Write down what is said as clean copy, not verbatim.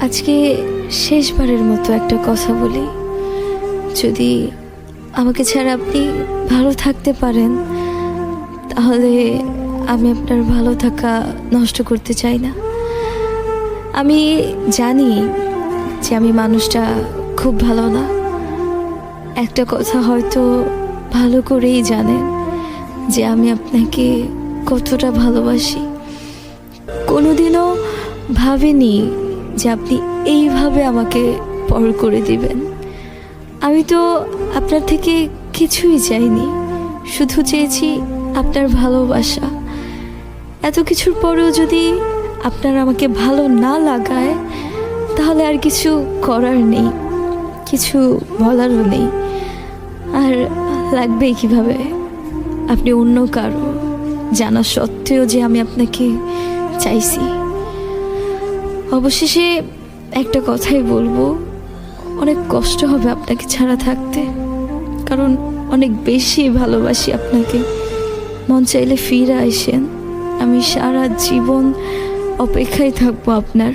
আজকে শেষবারের মতো একটা কথা বলি, যদি আমাকে ছাড়া আপনি ভালো থাকতে পারেন তাহলে আমি আপনার ভালো থাকা নষ্ট করতে চাই না। আমি জানি যে আমি মানুষটা খুব ভালো না, একটা কথা হয়তো ভালো করেই জানেন যে আমি আপনাকে কতটা ভালোবাসি। কোনোদিনও ভাবিনি যে আপনি এইভাবে আমাকে পর করে দিবেন। আমি তো আপনার থেকে কিছুই চাইনি, শুধু চেয়েছি আপনার ভালোবাসা। এত কিছুর পরেও যদি আপনার আমাকে ভালো না লাগায় তাহলে আর কিছু করার নেই, কিছু বলারও নেই। আর লাগবেই কিভাবে আপনি অন্য কারো জানা সত্ত্বেও যে আমি আপনাকে চাইছি। অবশেষে একটা কথাই বলবো, অনেক কষ্ট হবে আপনাকে ছাড়া থাকতে, কারণ অনেক বেশি ভালোবাসি আপনাকে। মন চাইলে ফিরে আসেন, আমি সারা জীবন অপেক্ষায় থাকবো আপনার।